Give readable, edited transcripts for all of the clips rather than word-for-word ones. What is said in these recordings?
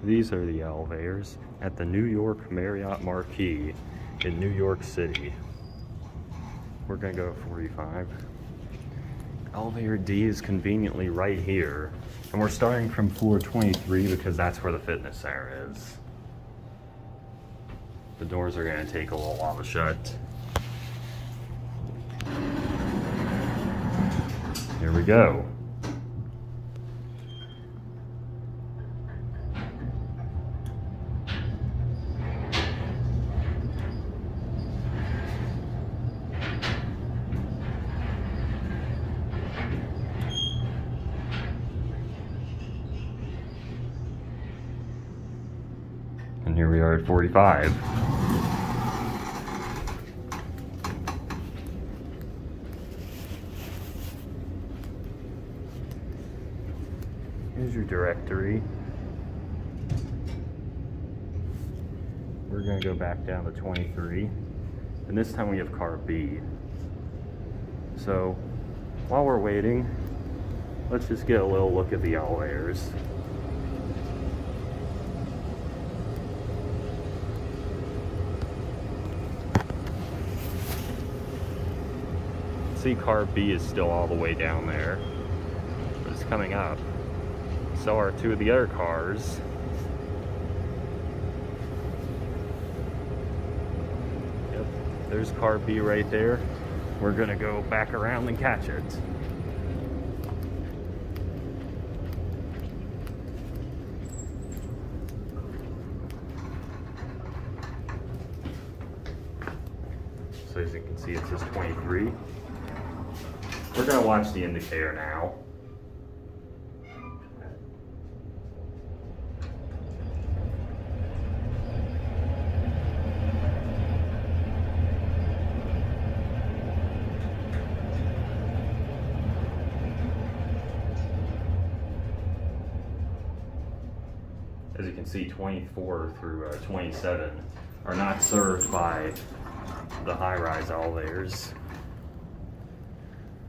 These are the elevators at the New York Marriott Marquis in New York City. We're gonna go 45. Elevator D is conveniently right here. And we're starting from floor 23 because that's where the fitness center is. The doors are gonna take a little while to shut. Here we go. And here we are at 45. Here's your directory. We're gonna go back down to 23. And this time we have car B. So while we're waiting, let's just get a little look at the elevators. See, car B is still all the way down there, but it's coming up. So are two of the other cars. Yep, there's car B right there. We're gonna go back around and catch it. So as you can see, it says 23. We're gonna watch the indicator now. As you can see, 24 through 27 are not served by the high-rise elevators.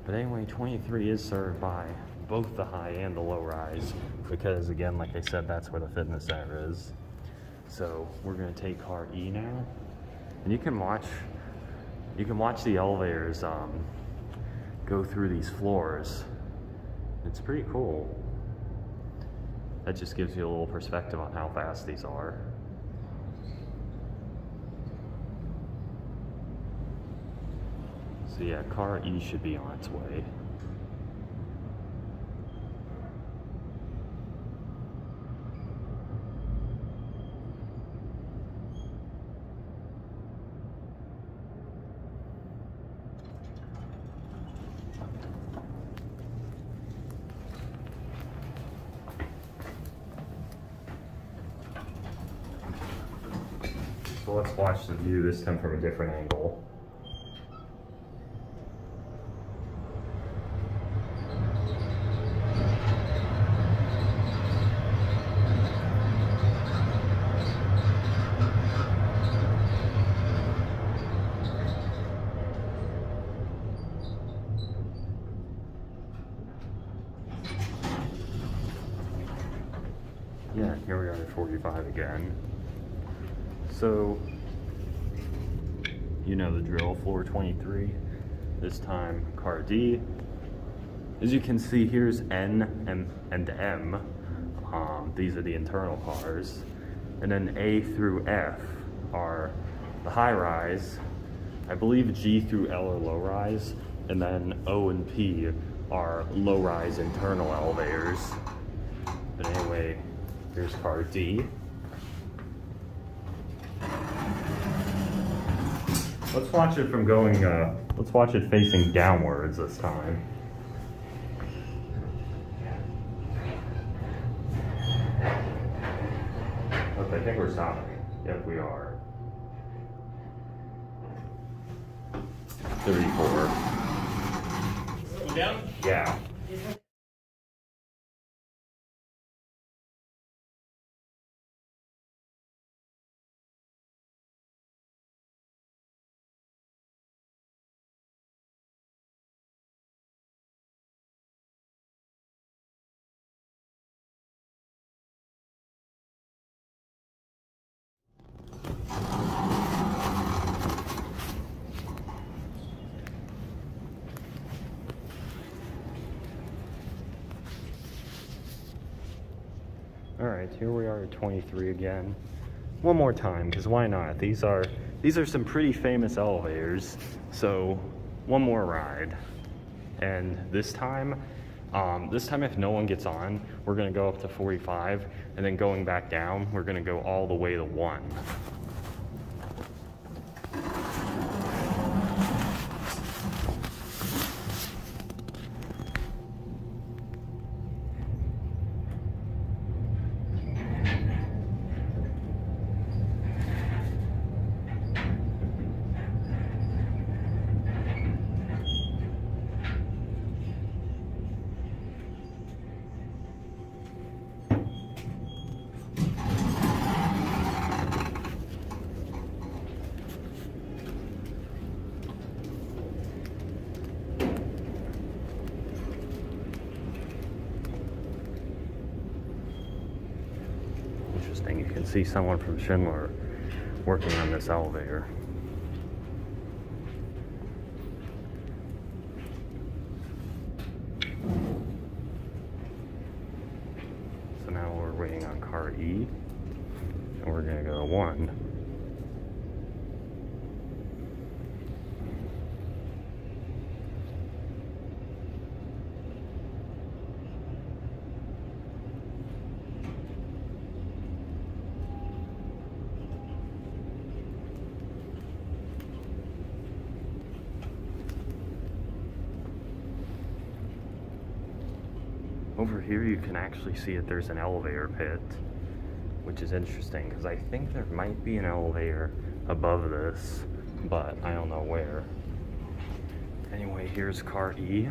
But anyway, 23 is served by both the high and the low rise because, again, like I said, that's where the fitness center is. So we're gonna take car E now, and you can watch the elevators go through these floors. It's pretty cool. That just gives you a little perspective on how fast these are. So yeah, car E should be on its way. So let's watch the view this time from a different angle. Yeah, here we are at 45 again. So, you know the drill, floor 23. This time, car D. As you can see, here's N and M. These are the internal cars. And then A through F are the high rise. I believe G through L are low rise. And then O and P are low rise internal elevators. But anyway, here's car D. Let's watch it from going, let's watch it facing downwards this time. Okay, I think we're stopping. Yep, we are. 34. Go down? Yeah. Alright, here we are at 23 again. One more time, because why not? These are some pretty famous elevators, so one more ride. And this time if no one gets on, we're gonna go up to 45, and then going back down, we're gonna go all the way to 1. Interesting, you can see someone from Schindler working on this elevator. So now we're waiting on car E, and we're gonna go to 1. Over here you can actually see that there's an elevator pit, which is interesting because I think there might be an elevator above this, but I don't know where. Anyway, here's car E.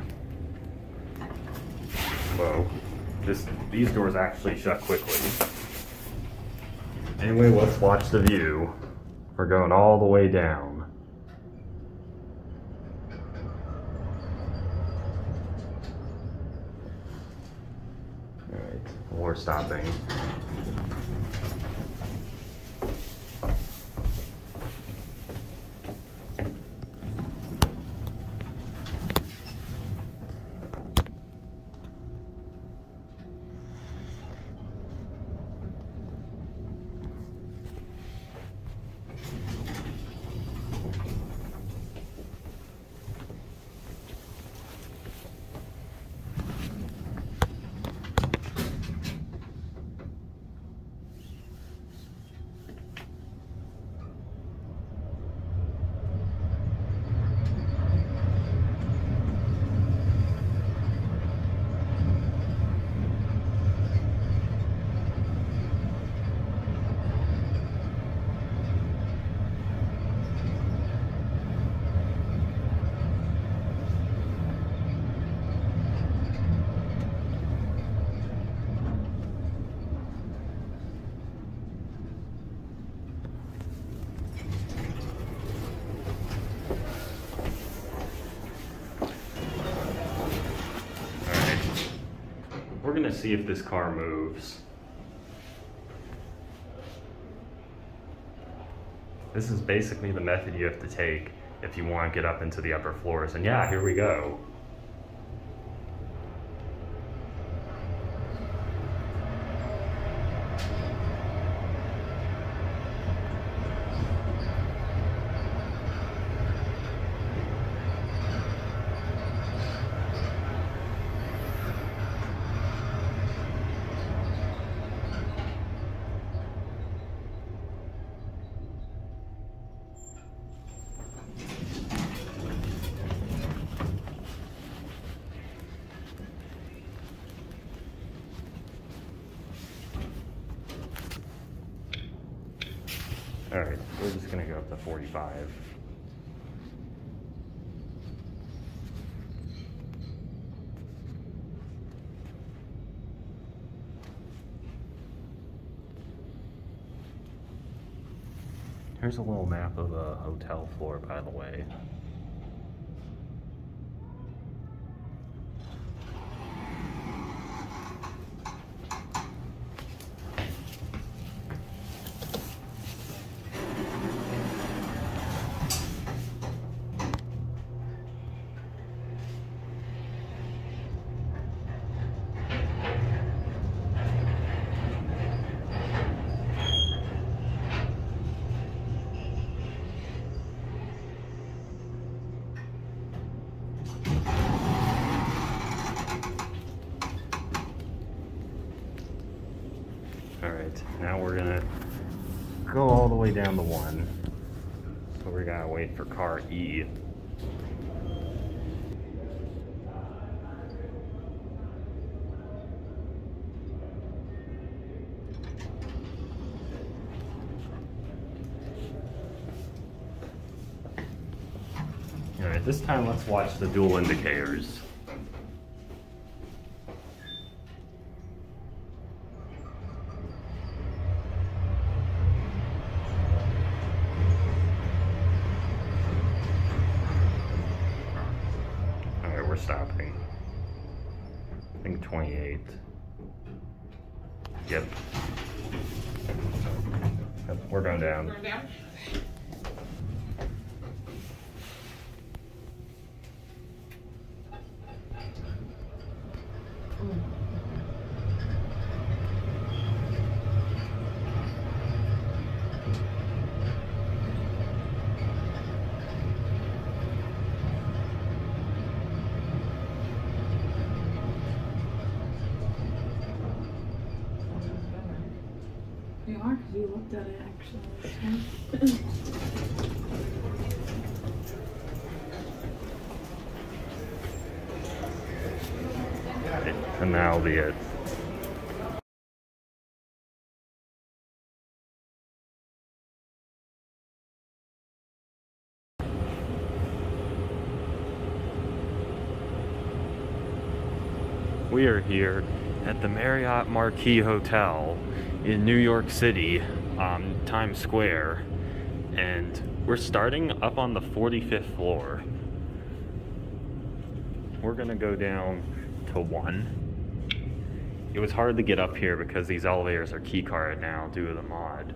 Whoa, these doors actually shut quickly. Anyway, let's watch the view. We're going all the way down. We're stopping. We're gonna see if this car moves. This is basically the method you have to take if you want to get up into the upper floors. And yeah, here we go. All right, we're just gonna go up to 45. Here's a little map of a hotel floor, by the way. All right, now we're gonna go all the way down to 1. So we gotta wait for car E. All right, this time let's watch the dual indicators. All right, we're stopping. I think 28. Yep. Yep, we're going down. Going down? You are, because you looked at it actually. And that'll be it. We are here at the Marriott Marquis Hotel in New York City, Times Square, and we're starting up on the 45th floor. We're gonna go down to 1. It was hard to get up here because these elevators are key card now due to the mod.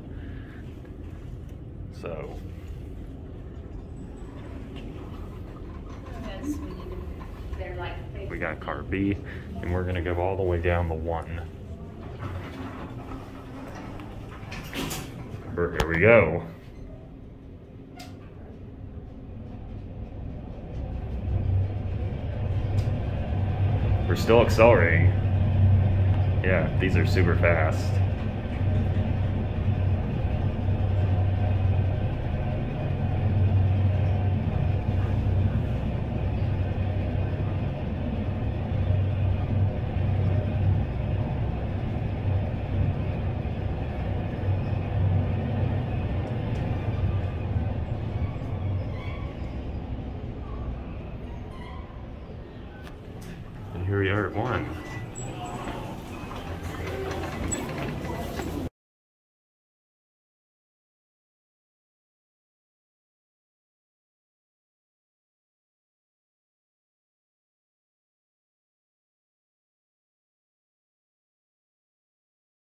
So we got car B, and we're gonna go all the way down to 1. Here we go. We're still accelerating. Yeah, these are super fast. And here we are at 1.